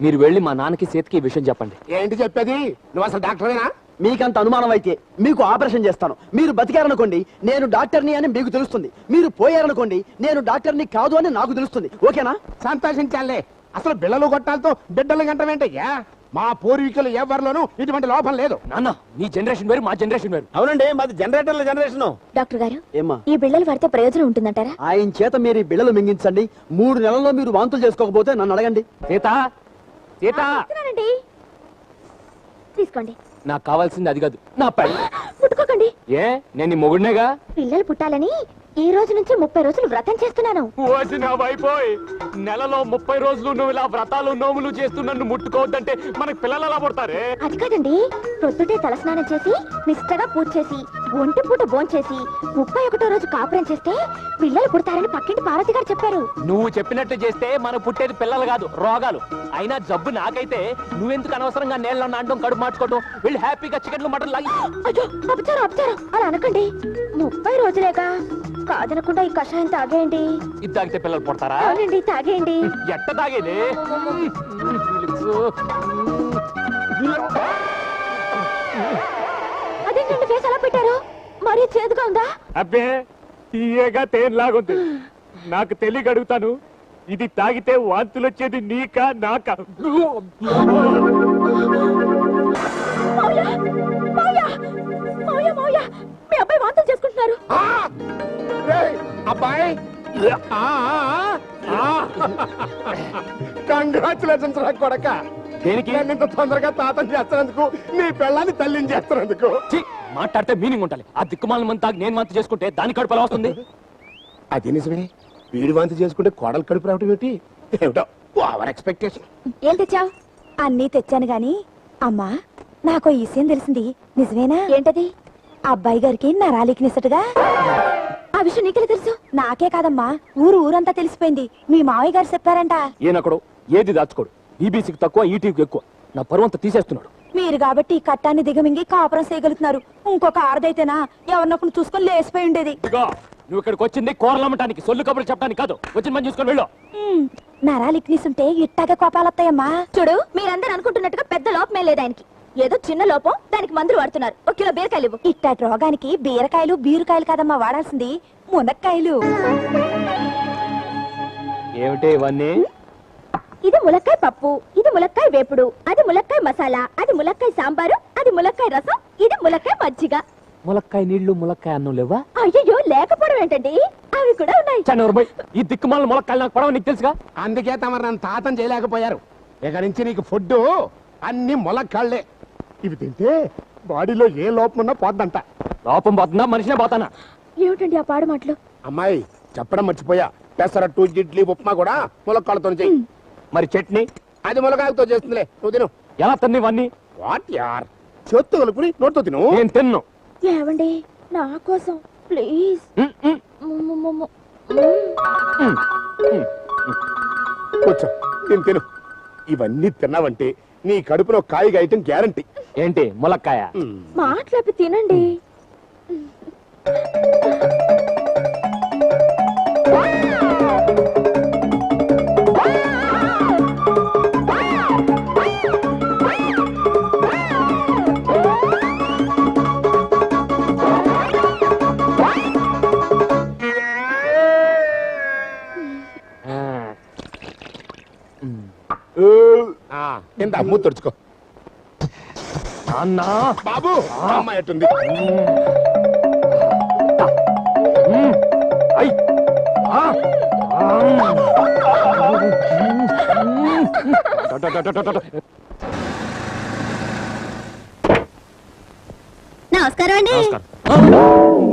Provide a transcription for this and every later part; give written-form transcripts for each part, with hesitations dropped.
మీరు వెళ్ళి మా నాన్నకి సీతకి ఈ విషయం చెప్పండి. ఏంటి చెప్పేది? నువ్వు అసలు డాక్టరేనా? మీకంత అనుమానం అయితే మీకు ఆపరేషన్ చేస్తాను. మీరు బతికారనుకోండి, నేను డాక్టర్ని అని మీకు తెలుస్తుంది. మీరు పోయారనుకోండి, నేను డాక్టర్ని కాదు అని నాకు తెలుస్తుంది. ఓకేనా? సంతోషించాలే. అసలు బిళ్ళలు గొట్టాలతో బిడ్డలు గంటమేంటయ్యా? మా పూర్వీకులు ఎవరిలోనూ ఇటువంటి లోపం లేదు. నాన్న, నీ జనరేషన్ వేరు, మా జనరేషన్ వేరు. అవునండి, మాది జనరేటర్ల జనరేషన్. డాక్టర్ గారు, ఏమ్మా, ఈ బిళ్ళలు వాడితే ప్రయోజనం ఉంటుందంటారా? ఆయన చేత మీరు ఈ బిళ్ళలు మింగించండి. 3 నెలల్లో మీరు వాంతులు చేసుకోకపోతే నన్ను అడగండి. సీత, సీత, తీసుకోండి. నాకు కావాల్సింది అది కాదు, నా పై. ముట్టుకోకండి. ఏ, నేను నీ మొగుడినేగా. పిల్లలు పుట్టాలని ఈ రోజు నుంచి 30 రోజులు వ్రతం చేస్తున్నాను. అయిపోయి నెలలో 30 రోజులు నువ్వు ఇలా వ్రతాలు నోములు చేస్తూ నన్ను ముట్టుకోవద్దంటే మనకు పిల్లలు ఎలా పుడతారే? అది కాదండి, పొద్దుటే తలస్నానం చేసి నిష్టగా పూజ చేసి ఒంటి పూట భోంచేసి 31వ రోజు కాపురం చేస్తే పిల్లలు పుడతారని పక్కింటి పార్వతి గారు చెప్పారు. నువ్వు చెప్పినట్టు చేస్తే మనకు పుట్టేది పిల్లలు కాదు, రోగాలు. అయినా జబ్బు నాకైతే నువ్వెందుకు అనవసరంగా నేలలో నాటడం, కడుపు మార్చుకోవడం? వెళ్ళి హ్యాపీగా చికెన్లు మటన్ లాగి. అయ్యో, అపచారం అపచారం, అలా అనకండి. 30 రోజులేగా, కాదనకుండా ఈ కషాయం తాగేయండి. ఇది తాగితే పిల్లలు పుడతారా? అవునండి, తాగేయండి. ఎట్ట తాగేది? అదేంటండి ఫేస్ అలా పెట్టారు? మరీ చేదుగా ఉందా? అబ్బే, తీయగా తేనెలాగుంది. నాకు తెలియక అడుగుతాను, ఇది తాగితే వాంతులు వచ్చేది నీకా నాకా? మీ అబ్బాయి వాంతులు చేసుకుంటున్నారు. అబ్బాయి, కంగ్రాచులేషన్స్ రా కొడక. దేనికి? ఇంత తొందరగా తాతం చేస్తున్నందుకు, నీ పెళ్ళాన్ని తల్లిని చేస్తున్నందుకు. మాట్లాడితే మీనింగ్ ఉండాలి. ఆ దిక్కుమాల మంది తాగి నేను వాంతి చేసుకుంటే దాని కడుపు ఎలా వస్తుంది? అది నిజమే. వీడి వాంతి చేసుకుంటే కోడలు కడుపు రావటం ఏంటి? ఏమిటో ఓవర్ ఎక్స్పెక్టేషన్. ఏం తెచ్చావు? అన్నీ తెచ్చాను గాని అమ్మా, నాకు ఈ విషయం తెలిసింది నిజమేనా? ఏంటది? అబ్బాయి గారికి నరాలికి నిసటుగా. ఆ విషయం నీకెలా తెలుసు? నాకే కాదమ్మా, ఊరంతా తెలిసిపోయింది. మీ మావయ్య గారు చెప్పారంట. ఈయనక్కడు ఏది దాచుకోడు. ఈబీసీకి తక్కువ, ఈటీకి ఎక్కువ. నా పరువంతా తీసేస్తున్నాడు. మీరు కాబట్టి ఈ కట్టాన్ని దిగమింగి కాపురం చేయగలుగుతున్నారు. ఇంకొక ఆరదైతేనా ఎవరినొకరు చూసుకొని లేసిపోయి ఉండేది. నువ్వు ఇక్కడికి వచ్చింది కూరలమ్మటానికి, సొల్లు కబుర్లు చెప్పడానికి కాదు. వచ్చిన పని చూసుకొని వెళ్ళు. నరాలిక్నెస్ ఉంటే ఇట్టాగే కోపాలొస్తాయమ్మా. చూడు, మీరందరూ అనుకుంటున్నట్టుగా పెద్ద లోపమే లేదు ఆయనకి. ఏదో చిన్న లోపం, దానికి మందులు వాడుతున్నారు. 1 కిలో బీరకాయలు ఇవ్వు. ఇట్టాటి రోగానికి బీరకాయలు బీరుకాయలు కాదమ్మా వాడాల్సింది, మునక్కాయలు. ఏమిటి ఇవన్నీ? ఇది ములక్కాయ పప్పు, ఇది ములక్కాయ వేపుడు, అది ములక్కాయ మసాలా, అది ములక్కాయ సాంబారు, అది ములక్కాయ రసం, ఇది ములక్కాయ మజ్జిగ. ములక్కాయ నీళ్లు, ములక్కాయ అన్నం లేవా? అయ్యో, లేకపోవడం ఏంటండి, అవి కూడా ఉన్నాయి. ఈ దిక్కుమాల ములక్కాయలు నాకు పడవ, నీకు తెలుసుగా. అందుకే తమరు నన్ను తాతం చేయలేకపోయారు. ఇక నుంచి నీకు ఫుడ్ అన్ని ములక్కాళ్లే. ఇవి తింటే బాడీలో ఏ లోపం ఉన్నా పోద్దంట. లోపం పోతుందా? మనిషినే పోతానా? ఏమిటండి ఆ పాడు మాటలు? అమ్మాయి, చెప్పడం మర్చిపోయా. పెసరట్టు, ఇడ్లీ, ఉప్మా కూడా ములక్కాళ్ళతో చెయ్యి. మరి చట్నీ? అది ములకాయలతో చేస్తుందిలే, నువ్వు తిను. ఎలా తిన్ని ఇవన్నీ? వాట్ యార్, చేత్తో కలుపుని నోటితో తిను. నేను తిన్ను. ఏవండి, నా కోసం ప్లీజ్. కూర్చో, నేను తిను. ఇవన్నీ తిన్నావంటే నీ కడుపులో కాయగా ఐటమ్ గ్యారంటీ. ఏంటి ములక్కాయ? మాట్లాపి తినండి. ఎంత అమ్ము తుడుచుకో. అన్నా బాబు, అమ్మాయి ఎట్టుంది? నమస్కారం అండి.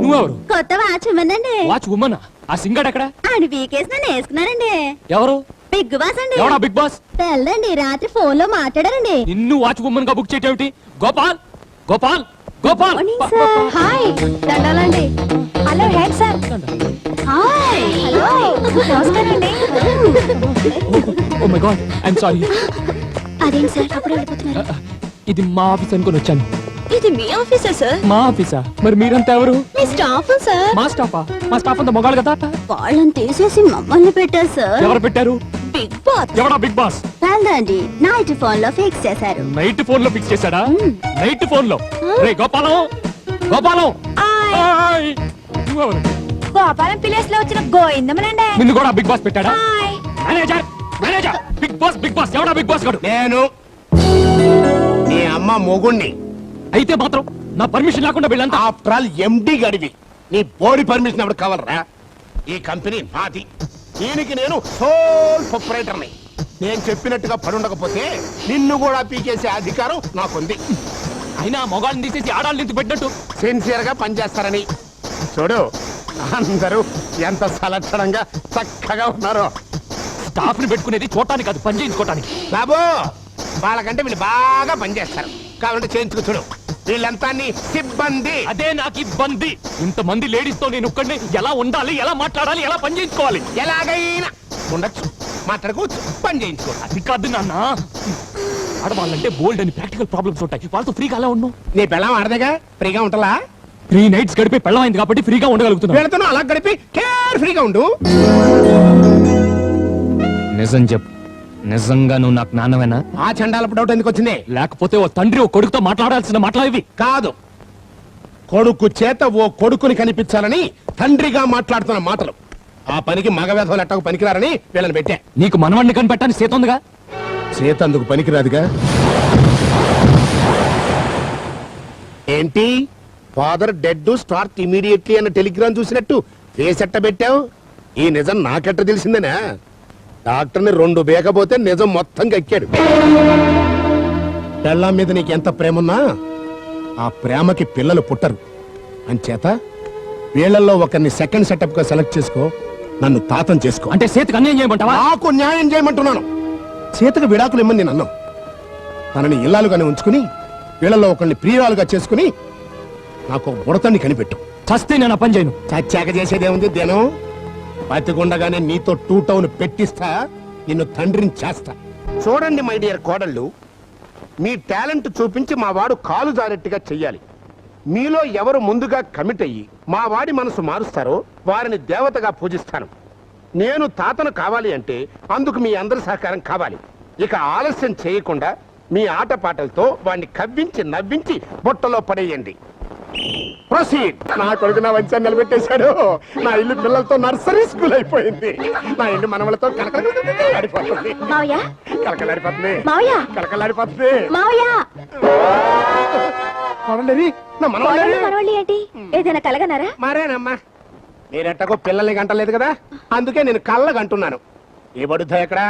నువ్వెవరు? కొత్త వాచ్ ఇవ్వండి. వాచ్ ఉమ్మనా? ఆ సింగడ్ ఎక్కడ? ఆడి వీకేసి నన్ను వేసుకున్నారండి. ఎవరు? బిగ్ బాస్ అండి. ఎవడా బిగ్ బాస్? తెల్లండి, రాత్రి ఫోన్ లో మాట్లాడారండి. నిన్ను వాచ్ ఉమ్మన్ గా బుక్ చేయటేమిటి? గోపాల్, గోపాల్, గోపాల్. హాయ్, దండాలండి. Hello head sir. Hi, hello, నమస్కారం అండి. Oh my god, I'm sorry. అదేంటి సార్ అప్పుడు వెళ్ళిపోతున్నారు? ఇది మా ఆఫీస్ అనుకుని వచ్చాను. ఇది మీ ఆఫీసా సార్? మా ఆఫీసా? మరి మీరంతా ఎవరు? మీ స్టాఫ్ సార్. మా స్టాఫా? మా స్టాఫ్ అంతా మొగాడు కదా. వాళ్ళని తీసేసి మమ్మల్ని పెట్టారు సార్. ఎవరు పెట్టారు? బిగ్ బాస్ ఎవడా బిగ్ బాస్? కాదండి నైట్ ఫోన్ లో ఫిక్స్ చేశారు. నైట్ ఫోన్ లో ఫిక్స్ చేశాడా? నైట్ ఫోన్ లో రే గోపాలం, గోపాలం ఆయ్. నువ్వెవరు? గోపాలం ప్లేస్ లో వచ్చిన గోయిందమనండి. నిన్ను కూడా బిగ్ బాస్ పెట్టాడా? Hi. Manager, manager, big boss, big boss, ఎవడా బిగ్ బాస్ గాడు? నేను నీ అమ్మ మొగుణ్ణి. అయితే మాత్రం నా పర్మిషన్ లేకుండా వీళ్ళంతా ఆఫ్టర్ ఆల్ ఎండి గడివి. నీ బోడి పర్మిషన్ ఎవరు కావాలరా? ఈ కంపెనీ నాది. దీనికి నేను సోల్ ప్రొపరేటర్ని. నేను చెప్పినట్టుగా పడుండకపోతే నిన్ను కూడా పీకేసే అధికారం నాకుంది. అయినా మొగాళ్ళని తీసేసి ఆడాళ్ళని ఎందుకు పెట్టినట్టు? సిన్సియర్ గా పనిచేస్తారని. చూడు, అందరూ ఎంత సలక్షణంగా చక్కగా ఉన్నారో. స్టాఫ్ ని పెట్టుకునేది చూడటానికి కాదు, పని చేయించుకోవటానికి. బాబు, వాళ్ళకంటే వీళ్ళు బాగా పనిచేస్తారు. కావాలంటే చేయించుకు చూడు. వీళ్ళంతా నీ సిబ్బంది. అదే నాకు ఇబ్బంది. ఇంతమంది లేడీస్ తో నేను ఒక్కడిని ఎలా ఉండాలి, ఎలా మాట్లాడాలి, ఎలా పని చేయించుకోవాలి? ఎలాగైనా ఉండొచ్చు, మాట్లాడుకోవచ్చు, పని చేయించుకోవచ్చు. అది కాదు నాన్న. ఆడవాళ్ళంటే బోల్డ్ అని ప్రాక్టికల్ ప్రాబ్లమ్స్ ఉంటాయి. వాళ్ళతో ఫ్రీగా అలా ఉన్నావు. నీ పెళ్ళం ఆడదేగా, ఫ్రీగా ఉంటలా? 3 nights గడిపి పెళ్ళమైంది కాబట్టి ఫ్రీగా ఉండగలుగుతున్నా. వీళ్ళతో అలా గడిపి కేర్ ఫ్రీగా ఉండు. నిజం చెప్పు, నిజంగా నువ్వు నాకు నాన్నవేనా? ఆ చండాలపు డౌట్ ఎందుకు వచ్చింది? లేకపోతే ఓ తండ్రి ఓ కొడుకుతో మాట్లాడాల్సిన మాట్లాడేవి కాదు, కొడుకు చేత ఓ కొడుకుని కనిపించాలని తండ్రిగా మాట్లాడుతున్న మాటలు. ఆ పనికి మగ వేధవులు ఎట్టకు పనికిరారని వీళ్ళని పెట్టా. నీకు మనవాణ్ణి కనిపెట్టాలని సీత ఉందిగా. చేత అందుకు పనికిరాదుగా. ఏంటి ఫాదర్ డెడ్ స్టార్ట్ ఇమీడియట్లీ అన్న టెలిగ్రామ్ చూసినట్టు ఫేస్ ఎట్ట పెట్టావు? ఈ నిజం నాకెట్ట తెలిసిందేనా? డాక్టర్ని 2 బేకపోతే నిజం మొత్తం కక్కాడు. పెళ్ళాం మీద నీకు ఎంత ప్రేమున్నా ఆ ప్రేమకి పిల్లలు పుట్టరు. అంచేత వీళ్ళల్లో ఒకరిని సెకండ్ సెటప్ గా సెలెక్ట్ చేసుకో, నన్ను తాతం చేసుకో. అంటే సీతకు అన్యాయం చేయమంటావా? నాకు న్యాయం చేయమంటున్నాను. సీతకు విడాకులు ఇమ్మని నేను అన్నాను. తనని ఇల్లాలుగానే ఉంచుకుని వీళ్ళల్లో ఒకరిని ప్రియురాలుగా చేసుకుని నాకు బుడతాన్ని కనిపెట్టు. చస్తే నేను ఆ పని చేయను. చచ్చాక చేసేదేముంది దినం? బతికుండగానే నీతో 2 టౌన్ పెట్టిస్తా, నిన్ను తండ్రిని చేస్తా. చూడండి మై డియర్ కోడళ్ళు, మీ టాలెంట్ చూపించి మా వాడు కాలు జారెట్టుగా చెయ్యాలి. మీలో ఎవరు ముందుగా కమిట్ అయ్యి మా వాడి మనసు మారుస్తారో వారిని దేవతగా పూజిస్తాను. నేను తాతను కావాలి అంటే అందుకు మీ అందరి సహకారం కావాలి. ఇక ఆలస్యం చేయకుండా మీ ఆటపాటలతో వాడిని కవ్వించి నవ్వించి బుట్టలో పడేయండి. ప్రొసీడ్. నా కొడుకు నా వంశాన్ని నిలబెట్టేశాడు. నా ఇల్లు పిల్లలతో నర్సరీ స్కూల్ అయిపోయింది. నా ఇల్లు మనవలతో కలకలాడిపోతుంది. మావయ్య కలకలాడిపోతుంది. మావయ్య కలకలాడిపోతుంది. మావయ్య కోడలేరి, నా మనవలేరి. మనోళ్ళు ఏంటి? ఏదైనా కలగనారా? మరేనమ్మా, మీరెట్టకో పిల్లల్ని గంటలేదు కదా, అందుకే నేను కళ్ళగంటున్నాను. ఏ బడుద్ద ఎక్కడ?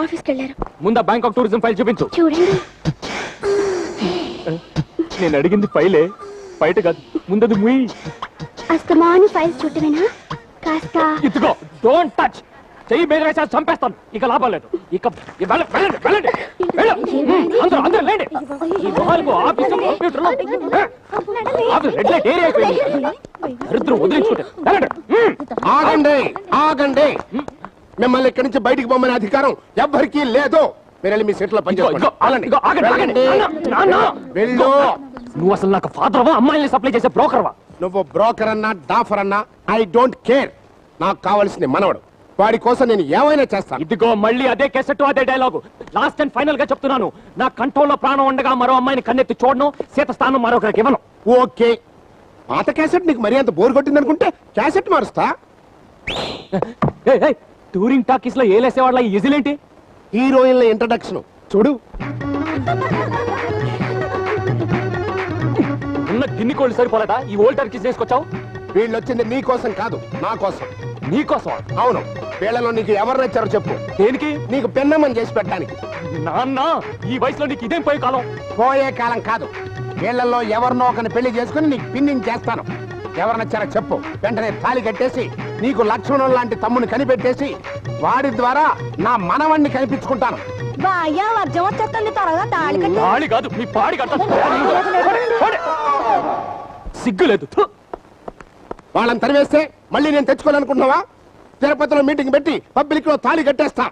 ఆఫీస్కి వెళ్ళారు. ముందు బ్యాంకాక్ టూరిజం ఫైల్ చూపించు. చూడండి. నేను అడిగింది ఫైలే, బయట కాదు. ముందది ముయ్. అస్తమాను ఫైల్స్ చూడటమేనా? కాస్త ఇదిగో, డోంట్ టచ్. చెయ్యి మీద వేసా చంపేస్తాను. ఇక లాభం లేదు. ఇక వెళ్ళండి, వెళ్ళండి, వెళ్ళు. అందరూ లేండి. ఈ మొహాలకు ఆఫీసు కంప్యూటర్లో ఆఫీస్ రెడ్ లైట్ ఏరియా అయిపోయింది. దరిద్రం వదిలించుకుంటే వెళ్ళండి. ఆగండి, ఆగండి. మిమ్మల్ని ఇక్కడి నుంచి బయటికి పొమ్మనే అధికారం ఎవ్వరికీ లేదు. మీరు వెళ్ళి మీ సీట్లో పనిచేసుకోండి. ఇదిగో, ఆగండి, ఆగండి. నాన్న, వెళ్ళు. నువ్వు అసలు నాకు ఫాదర్వా, అమ్మాయిని సప్లై చేసే బ్రోకర్వా? నువ్వు బ్రోకర్ అన్నా డాఫర్ అన్నా ఐ డోంట్ కేర్. నాకు కావాల్సింది మనవడు. వాడి కోసం నేను ఏమైనా చేస్తాను. ఇదిగో మళ్ళీ అదే కేసెట్, అదే డైలాగు. లాస్ట్ అండ్ ఫైనల్ గా చెప్తున్నాను, నా కంట్రోల్లో ప్రాణం ఉండగా మరో అమ్మాయిని కన్నెత్తి చూడను. సీత స్థానం మరొకరికి ఇవ్వను. ఓకే, పాత క్యాసెట్ నీకు మరీ అంత బోర్ కొట్టింది అనుకుంటే క్యాసెట్ మారుస్తా. టూరింగ్ టాకీస్ లో ఏలేసేవాళ్ళ ఈ ఈజిలేంటి? హీరోయిన్ల ఇంట్రడక్షన్ చూడు. ఉన్న గిన్ని కోళ్ళు సరిపోలేదా ఈ ఓల్డ్ టర్కీస్ తీసుకొచ్చావు? వీళ్ళు వచ్చింది నీ కోసం కాదు, నా కోసం. నీకోసం? అవును. వీళ్ళలో నీకు ఎవరు నచ్చారో చెప్పు. దేనికి? నీకు పెన్నమ్మని చేసి పెట్టడానికి. నాన్న, ఈ వయసులో నీకు ఇదేం పోయే కాలం? పోయే కాలం కాదు. వీళ్ళల్లో ఎవరినో ఒకరిని పెళ్లి చేసుకుని నీకు పిన్నింగ్ చేస్తాను. ఎవరు నచ్చారో చెప్పు. వెంటనే తాళి కట్టేసి నీకు లక్ష్మణుడు లాంటి తమ్ముని కనిపెట్టేసి వాడి ద్వారా నా మనవణ్ణి కనిపించుకుంటాను. బాయ్యా వర్జం వచ్చేస్తుంది, త్వరగా తాళి కట్టు. తాళి కాదు, మీ పాడి కట్ట. సిగ్గు లేదు. వాళ్ళని తరివేస్తే మళ్ళీ నేను తెచ్చుకోవాలనుకుంటున్నావా? తిరుపతిలో మీటింగ్ పెట్టి పబ్లిక్ లో తాళి కట్టేస్తా.